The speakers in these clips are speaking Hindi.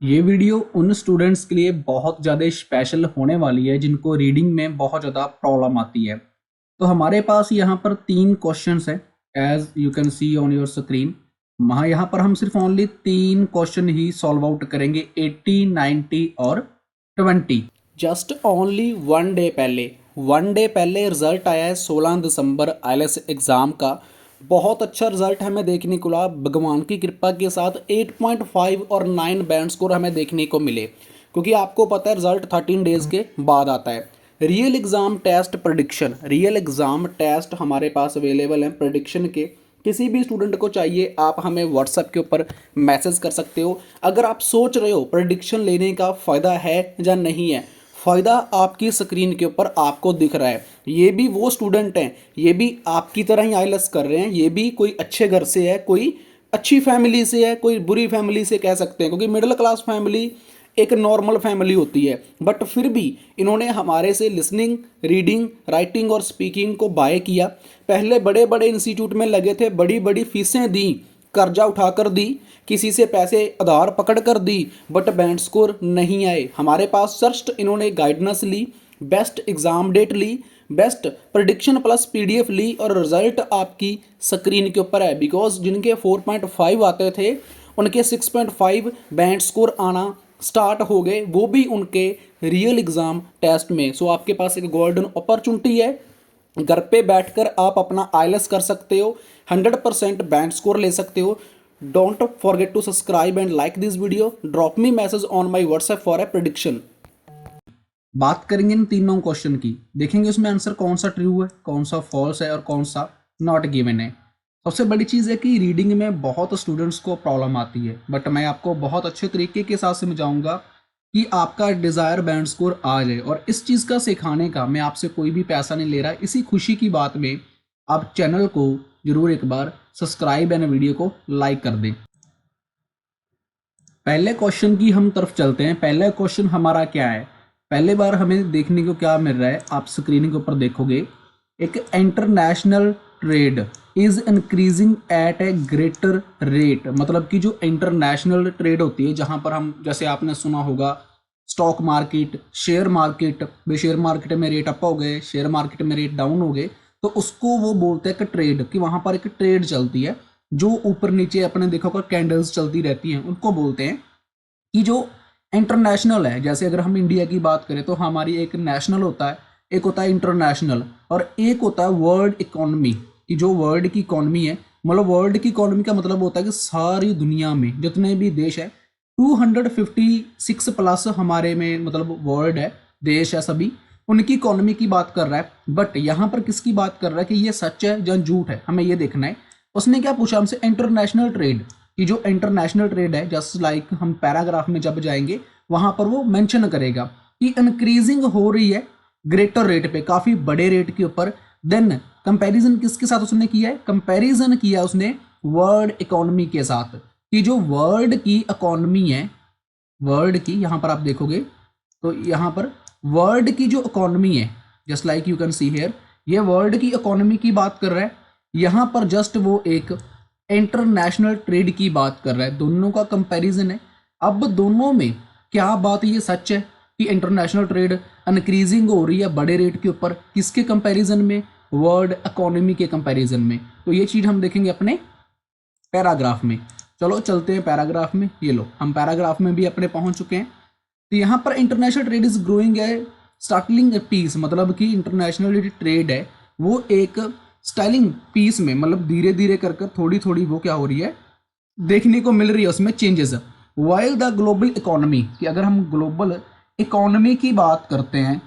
ये वीडियो उन स्टूडेंट्स के लिए बहुत ज़्यादा स्पेशल होने वाली है जिनको रीडिंग में बहुत ज़्यादा प्रॉब्लम आती है। तो हमारे पास यहाँ पर 3 क्वेश्चंस हैं as you can see on your screen. यहाँ पर हम सिर्फ ओनली 3 क्वेश्चन ही सॉल्व आउट करेंगे 80, 90 और 20। जस्ट ओनली वन डे पहले रिजल्ट आया है 16 दिसंबर आईएलटीएस एग्ज़ाम का। बहुत अच्छा रिजल्ट हमें देखने को मिला भगवान की कृपा के साथ। 8.5 और 9 बैंड स्कोर हमें देखने को मिले, क्योंकि आपको पता है रिजल्ट 13 डेज के बाद आता है। Real exam test prediction, real exam test हमारे पास अवेलेबल हैं प्रेडिक्शन के। किसी भी स्टूडेंट को चाहिए आप हमें व्हाट्सएप के ऊपर मैसेज कर सकते हो। अगर आप सोच रहे हो प्रेडिक्शन लेने का फ़ायदा है या नहीं है, फ़ायदा आपकी स्क्रीन के ऊपर आपको दिख रहा है। ये भी वो स्टूडेंट हैं, ये भी आपकी तरह ही आईएलटीएस कर रहे हैं। ये भी कोई अच्छे घर से है, कोई अच्छी फैमिली से है, कोई बुरी फैमिली से कह सकते हैं, क्योंकि मिडिल क्लास फैमिली एक नॉर्मल फैमिली होती है। बट फिर भी इन्होंने हमारे से लिसनिंग, रीडिंग, राइटिंग और स्पीकिंग को बाय किया। पहले बड़े बड़े इंस्टीट्यूट में लगे थे, बड़ी बड़ी फीसें दी, कर्जा उठाकर दी, किसी से पैसे उधार पकड़ कर दी, बट बैंड स्कोर नहीं आए। हमारे पास जस्ट इन्होंने गाइडेंस ली, बेस्ट एग्ज़ाम डेट ली, बेस्ट प्रिडिक्शन प्लस पीडीएफ ली और रिजल्ट आपकी स्क्रीन के ऊपर है। बिकॉज जिनके 4.5 आते थे उनके 6.5 बैंड स्कोर आना स्टार्ट हो गए, वो भी उनके रियल एग्ज़ाम टेस्ट में। सो आपके पास एक गोल्डन अपॉर्चुनिटी है, घर पे बैठकर आप अपना आईएलटीएस कर सकते हो, 100% बैंड स्कोर ले सकते हो। Don't forget to subscribe and like this video, drop me message on my WhatsApp for a prediction. बात करेंगे इन तीनों क्वेश्चन की, देखेंगे उसमें आंसर कौन सा ट्रू है, कौन सा फॉल्स है और कौन सा नॉट गिवन है। सबसे बड़ी चीज़ है कि रीडिंग में बहुत स्टूडेंट्स को प्रॉब्लम आती है, बट मैं आपको बहुत अच्छे तरीके के साथ समझाऊंगा कि आपका डिज़ायर बैंड स्कोर आ जाए। और इस चीज़ का सिखाने का मैं आपसे कोई भी पैसा नहीं ले रहा। इसी खुशी की बात में आप चैनल को जरूर एक बार सब्सक्राइब एंड वीडियो को लाइक कर दें। पहले क्वेश्चन की हम तरफ चलते हैं। पहला क्वेश्चन हमारा क्या है, पहले बार हमें देखने को क्या मिल रहा है, आप स्क्रीन के ऊपर देखोगे, एक international trade is increasing at A greater rate. मतलब कि जो इंटरनेशनल ट्रेड होती है, जहां पर हम, जैसे आपने सुना होगा stock market, share market, share market में रेट अप हो गए, शेयर मार्केट में रेट डाउन हो गए, तो उसको वो बोलते हैं कि ट्रेड, कि वहां पर एक ट्रेड चलती है जो ऊपर नीचे अपने देखा होगा कैंडल्स चलती रहती हैं, उनको बोलते हैं कि जो इंटरनेशनल है। जैसे अगर हम इंडिया की बात करें तो हमारी एक नेशनल होता है, एक होता है इंटरनेशनल, और एक होता है वर्ल्ड इकोनॉमी। कि जो वर्ल्ड की इकोनॉमी है, मतलब वर्ल्ड की इकोनॉमी का मतलब होता है कि सारी दुनिया में जितने भी देश है, 256 प्लस हमारे में मतलब वर्ल्ड है, देश है, सभी उनकी इकोनॉमी की बात कर रहा है। बट यहाँ पर किसकी बात कर रहा है कि ये सच है या झूठ है, हमें ये देखना है। उसने क्या पूछा हमसे, इंटरनेशनल ट्रेड कि जो इंटरनेशनल ट्रेड है, जस्ट लाइक हम पैराग्राफ में जब जाएंगे वहां पर वो मेंशन करेगा कि इंक्रीजिंग हो रही है ग्रेटर रेट पे, काफी बड़े रेट के ऊपर। देन कंपैरिजन किसके साथ उसने किया है, कंपैरिजन किया उसने वर्ल्ड इकोनॉमी के साथ, कि जो वर्ल्ड की इकोनॉमी है, वर्ल्ड की, यहां पर आप देखोगे तो यहां पर वर्ल्ड की जो इकोनॉमी है, just like you can see here, ये वर्ल्ड की इकोनॉमी की बात कर रहा है। यहां पर जस्ट वो एक इंटरनेशनल ट्रेड की बात कर रहा है, दोनों का कंपैरिजन है। अब दोनों में क्या बात ये सच है कि इंटरनेशनल ट्रेड इंक्रीजिंग हो रही है बड़े रेट के ऊपर, किसके कंपैरिजन में, वर्ल्ड इकोनॉमी के कंपैरिजन में। तो ये चीज़ हम देखेंगे अपने पैराग्राफ में। चलो चलते हैं पैराग्राफ में। ये लो, हम पैराग्राफ में भी अपने पहुंच चुके हैं। तो यहाँ पर इंटरनेशनल ट्रेड इज ग्रोइंग है स्टार्टलिंग पीस, मतलब कि इंटरनेशनल ट्रेड है वो एक स्टाइलिंग पीस में, मतलब धीरे धीरे कर कर थोड़ी थोड़ी वो क्या हो रही है, देखने को मिल रही है उसमें changes. While the global economy, कि अगर हम ग्लोबल इकोनॉमी की बात करते हैं,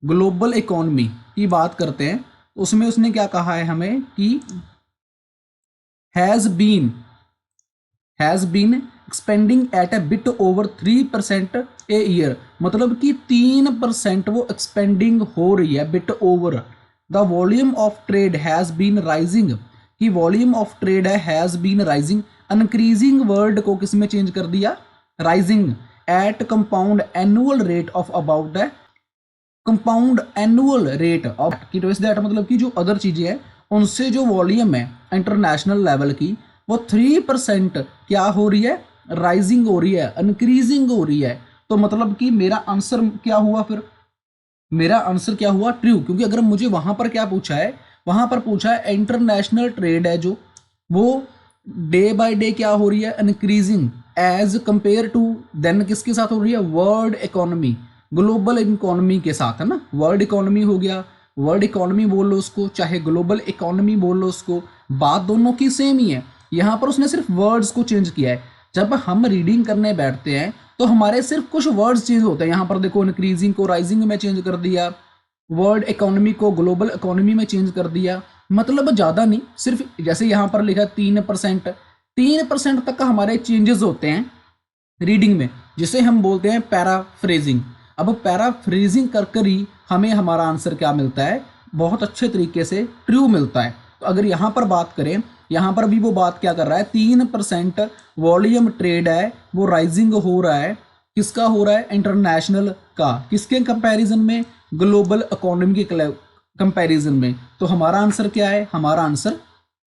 ग्लोबल इकोनॉमी की बात करते हैं, तो उसमें उसने क्या कहा है हमें कि has been expanding at a bit over 3% a year. मतलब कि 3% वो एक्सपेंडिंग हो रही है bit over. The volume of trade has been rising, कि वॉल्यूम ऑफ ट्रेड है has been rising. Increasing word को किस में चेंज कर दिया, rising, at compound annual rate of about है, कंपाउंड एनुअल रेट ऑफ, की तो इस दैट मतलब कि जो अदर चीज़ें हैं उनसे जो वॉल्यूम है इंटरनेशनल लेवल की, वो 3% क्या हो रही है, राइजिंग हो रही है, इंक्रीजिंग हो रही है, तो मतलब कि मेरा आंसर क्या हुआ, फिर मेरा आंसर क्या हुआ, ट्रू। क्योंकि अगर मुझे वहां पर क्या पूछा है, वहां पर पूछा है इंटरनेशनल ट्रेड है जो, वो डे बाय डे क्या हो रही है, increasing as compare to, then किसके साथ हो रही है, वर्ल्ड इकोनॉमी, ग्लोबल इकोनॉमी के साथ, है ना। वर्ल्ड इकोनॉमी हो गया, वर्ल्ड इकोनॉमी बोल लो उसको, चाहे ग्लोबल इकोनॉमी बोल लो उसको, बात दोनों की सेम ही है। यहाँ पर उसने सिर्फ वर्ड्स को चेंज किया है। जब हम रीडिंग करने बैठते हैं तो हमारे सिर्फ कुछ वर्ड्स चेंज होते हैं। यहाँ पर देखो, इंक्रीजिंग को राइजिंग में चेंज कर दिया, वर्ल्ड इकोनॉमी को ग्लोबल इकोनॉमी में चेंज कर दिया, मतलब ज़्यादा नहीं, सिर्फ जैसे यहाँ पर लिखा 3%, 3% तक का हमारे चेंजेस होते हैं रीडिंग में, जिसे हम बोलते हैं पैराफ्रेजिंग। अब पैराफ्रेजिंग कर कर ही हमें हमारा आंसर क्या मिलता है, बहुत अच्छे तरीके से ट्रू मिलता है। तो अगर यहाँ पर बात करें, यहाँ पर भी वो बात क्या कर रहा है, 3% वॉल्यूम ट्रेड है वो राइजिंग हो रहा है, किसका हो रहा है, इंटरनेशनल का, किसके कंपैरिजन में, ग्लोबल इकोनॉमी के कंपैरिजन में। तो हमारा आंसर क्या है, हमारा आंसर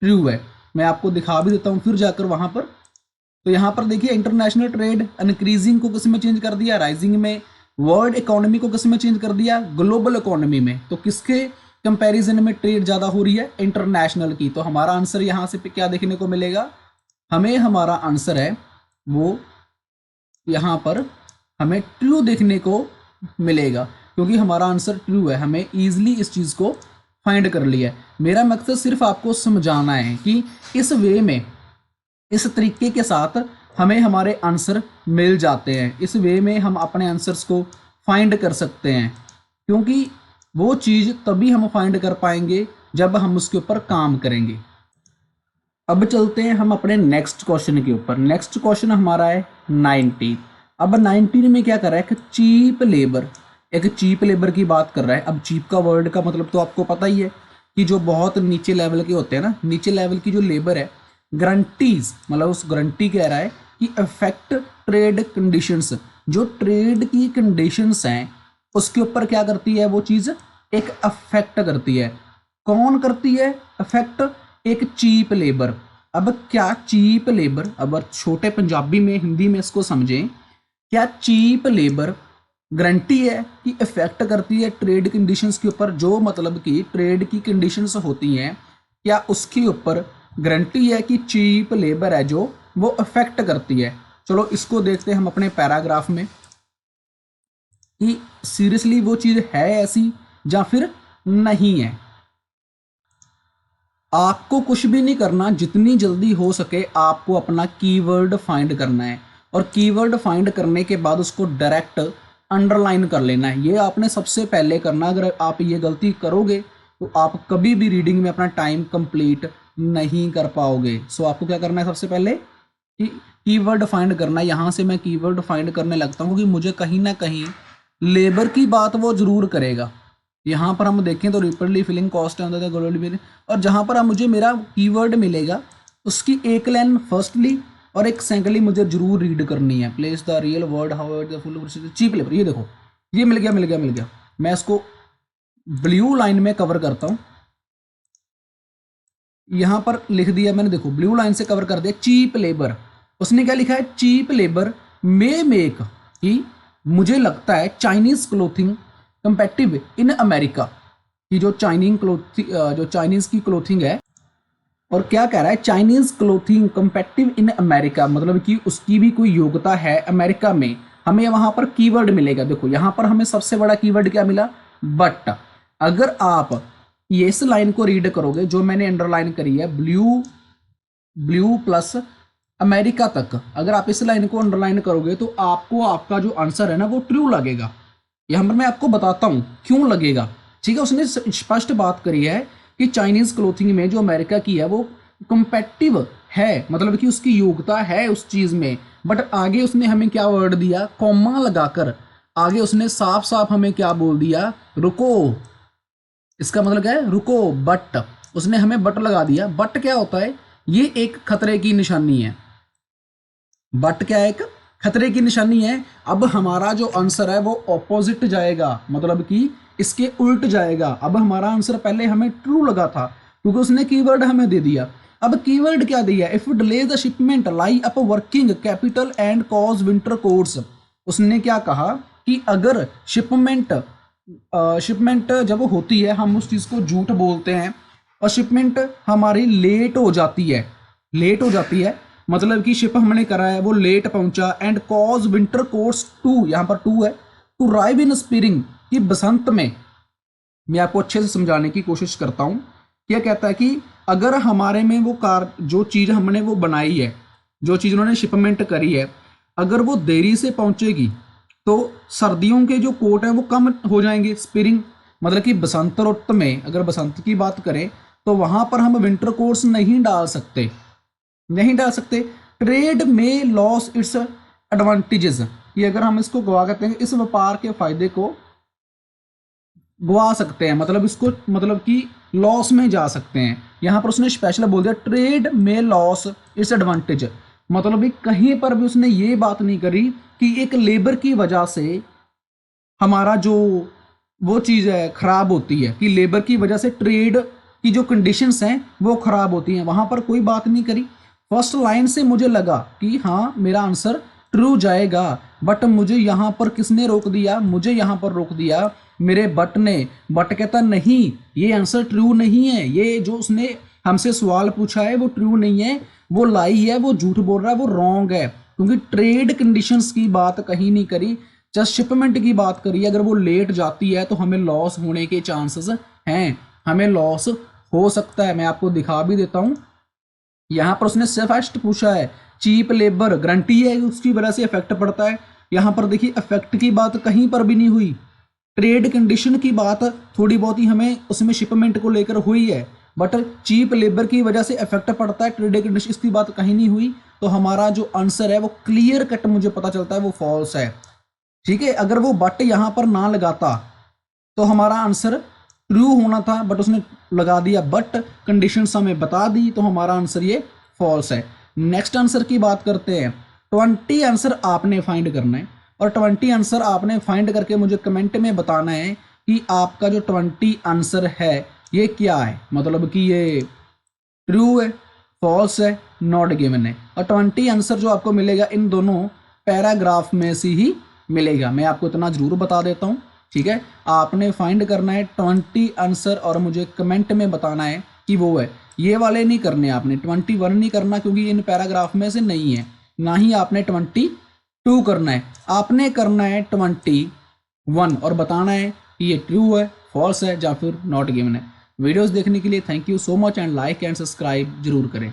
ट्रू है। मैं आपको दिखा भी देता हूँ फिर जाकर वहाँ पर। तो यहाँ पर देखिए, इंटरनेशनल ट्रेड इंक्रीजिंग को किस में चेंज कर दिया, राइजिंग में, वर्ल्ड इकोनॉमी को किस में चेंज कर दिया, ग्लोबल इकोनॉमी में। तो किसके कंपैरिजन में ट्रेड ज़्यादा हो रही है, इंटरनेशनल की। तो हमारा आंसर यहाँ से क्या देखने को मिलेगा, हमें हमारा आंसर है वो यहाँ पर हमें ट्रू देखने को मिलेगा, क्योंकि हमारा आंसर ट्रू है। हमें ईजिली इस चीज़ को फाइंड कर लिया है। मेरा मकसद सिर्फ आपको समझाना है कि इस वे में, इस तरीके के साथ हमें हमारे आंसर मिल जाते हैं। इस वे में हम अपने आंसर्स को फाइंड कर सकते हैं, क्योंकि वो चीज़ तभी हम फाइंड कर पाएंगे जब हम उसके ऊपर काम करेंगे। अब चलते हैं हम अपने नेक्स्ट क्वेश्चन के ऊपर। नेक्स्ट क्वेश्चन हमारा है 19। अब 19 में क्या कर रहा है, कि चीप लेबर, एक चीप लेबर की बात कर रहा है। अब चीप का वर्ड का मतलब तो आपको पता ही है कि जो बहुत नीचे लेवल के होते हैं ना, नीचे लेवल की जो लेबर है, गारंटीज, मतलब उस गारंटी कह रहा है कि अफेक्ट ट्रेड कंडीशंस, जो ट्रेड की कंडीशंस हैं उसके ऊपर क्या करती है, वो चीज़ एक अफेक्ट करती है। कौन करती है अफेक्ट, एक चीप लेबर। अब क्या चीप लेबर, अब छोटे पंजाबी में, हिंदी में इसको समझें, क्या चीप लेबर गारंटी है कि इफेक्ट करती है ट्रेड कंडीशंस के ऊपर, जो मतलब कि ट्रेड की कंडीशंस होती हैं, क्या उसके ऊपर गारंटी है कि चीप लेबर है जो वो अफेक्ट करती है। चलो इसको देखते हैं हम अपने पैराग्राफ में कि सीरियसली वो चीज़ है ऐसी या फिर नहीं है। आपको कुछ भी नहीं करना, जितनी जल्दी हो सके आपको अपना कीवर्ड फाइंड करना है, और कीवर्ड फाइंड करने के बाद उसको डायरेक्ट अंडरलाइन कर लेना है। ये आपने सबसे पहले करना। अगर आप ये गलती करोगे तो आप कभी भी रीडिंग में अपना टाइम कंप्लीट नहीं कर पाओगे। सो आपको क्या करना है, सबसे पहले कि कीवर्ड फाइंड करना है। यहाँ से मैं कीवर्ड फाइंड करने लगता हूँ, क्योंकि मुझे कहीं ना कहीं लेबर की बात वो जरूर करेगा। यहाँ पर हम देखें तो रिपीटली फिलिंग कॉस्ट होता था ग्लोबली, और जहाँ पर मुझे मेरा कीवर्ड मिलेगा उसकी एक लाइन फर्स्टली और एक सेकेंडली मुझे जरूर रीड करनी है। Place the real word how the full cheap labour. ये देखो, ये मिल गया। मैं इसको ब्लू लाइन में कवर करता हूँ। यहाँ पर लिख दिया मैंने, देखो ब्लू लाइन से कवर कर दिया चीप लेबर। उसने क्या लिखा है, चीप लेबर मे मेक, कि मुझे लगता है Chinese clothing competitive in America, कि जो चाइनीज की क्लोथिंग है, और क्या कह रहा है, Chinese clothing competitive in America, मतलब कि उसकी भी कोई योग्यता है अमेरिका में। हमें वहां पर कीवर्ड मिलेगा। देखो यहाँ पर हमें सबसे बड़ा कीवर्ड क्या मिला, बट। अगर आप ये इस लाइन को रीड करोगे जो मैंने अंडरलाइन करी है, ब्लू प्लस अमेरिका तक, अगर आप इस लाइन को अंडरलाइन करोगे तो आपको आपका जो आंसर है ना वो ट्रू लगेगा। यहाँ पर मैं आपको बताता हूँ क्यों लगेगा, ठीक है। उसने स्पष्ट बात करी है कि चाइनीज क्लोथिंग में जो अमेरिका की है वो कंपेटिटिव है, मतलब कि उसकी योग्यता है उस चीज में। बट आगे उसने हमें क्या वर्ड दिया, कॉमा लगाकर आगे उसने साफ साफ हमें क्या बोल दिया, रुको। इसका मतलब क्या है, रुको। बट उसने हमें बट लगा दिया। बट क्या होता है, ये एक खतरे की निशानी है। बट क्या है, एक खतरे की निशानी है। अब हमारा जो आंसर है वो ऑपोजिट जाएगा, मतलब कि इसके उल्ट जाएगा। अब हमारा आंसर पहले हमें ट्रू लगा था क्योंकि उसने कीवर्ड हमें दे दिया, अब कीवर्ड क्या दिया, if delay the shipment lie up working capital and cause winter course. उसने क्या कहा कि अगर शिपमेंट जब होती है हम उस चीज़ को झूठ बोलते हैं और शिपमेंट हमारी लेट हो जाती है, मतलब कि शिप हमने करा है वो लेट पहुंचा, and cause winter course to, यहाँ पर टू है, टू राइव इन स्प्रिंग, कि बसंत में, मैं आपको अच्छे से समझाने की कोशिश करता हूँ। क्या कहता है कि अगर हमारे में वो कार जो चीज़ हमने वो बनाई है, जो चीज़ उन्होंने शिपमेंट करी है, अगर वो देरी से पहुंचेगी तो सर्दियों के जो कोट है वो कम हो जाएंगे। स्प्रिंग मतलब कि बसंत रुत में, अगर बसंत की बात करें तो वहां पर हम विंटर कोट्स नहीं डाल सकते। ट्रेड में लॉस इट्स एडवांटेजेस, कि अगर हम इसको गवा कहते हैं, इस व्यापार के फायदे को गवा सकते हैं, मतलब इसको मतलब कि लॉस में जा सकते हैं। यहाँ पर उसने स्पेशल बोल दिया ट्रेड में लॉस इट्स एडवांटेज, मतलब भी कहीं पर भी उसने ये बात नहीं करी कि एक लेबर की वजह से हमारा जो वो चीज़ है खराब होती है, कि लेबर की वजह से ट्रेड की जो कंडीशंस हैं वो खराब होती हैं, वहाँ पर कोई बात नहीं करी। फर्स्ट लाइन से मुझे लगा कि हाँ मेरा आंसर ट्रू जाएगा, बट मुझे यहाँ पर किसने रोक दिया, मुझे यहाँ पर रोक दिया मेरे बट ने। बट कहता नहीं, ये आंसर ट्रू नहीं है, ये जो उसने हमसे सवाल पूछा है वो ट्रू नहीं है, वो लाई है, वो झूठ बोल रहा है, वो रॉन्ग है, क्योंकि ट्रेड कंडीशंस की बात कहीं नहीं करी, जस्ट शिपमेंट की बात करी। अगर वो लेट जाती है तो हमें लॉस होने के चांसेस हैं, हमें लॉस हो सकता है। मैं आपको दिखा भी देता हूँ, यहाँ पर उसने सेफेस्ट पूछा है, चीप लेबर गारंटी है उसकी वजह से इफेक्ट पड़ता है। यहाँ पर देखिए इफेक्ट की बात कहीं पर भी नहीं हुई, ट्रेड कंडीशन की बात थोड़ी बहुत ही हमें उसमें शिपमेंट को लेकर हुई है, बट चीप लेबर की वजह से इफेक्ट पड़ता है ट्रेड कंडीशन, इसकी बात कहीं नहीं हुई। तो हमारा जो आंसर है वो क्लियर कट मुझे पता चलता है वो फॉल्स है। ठीक है, अगर वो बट यहाँ पर ना लगाता तो हमारा आंसर ट्रू होना था, बट उसने लगा दिया बट, कंडीशंस हमें बता दी, तो हमारा आंसर ये फॉल्स है। नेक्स्ट आंसर की बात करते हैं। 20 आंसर आपने फाइंड करना है, और 20 आंसर आपने फाइंड करके मुझे कमेंट में बताना है कि आपका जो 20 आंसर है ये क्या है, मतलब कि ये ट्रू है, फॉल्स है, नॉट गिवन है। और 20 आंसर जो आपको मिलेगा इन दोनों पैराग्राफ में से ही मिलेगा, मैं आपको इतना जरूर बता देता हूँ। ठीक है, आपने फाइंड करना है 20 आंसर और मुझे कमेंट में बताना है कि वो है। ये वाले नहीं करने आपने, 21 नहीं करना क्योंकि इन पैराग्राफ में से नहीं है, ना ही आपने 22 करना है, आपने करना है 21 और बताना है कि ये ट्रू है, फॉल्स है या फिर नॉट गिवन है। वीडियोस देखने के लिए thank you so much and like and subscribe जरूर करें।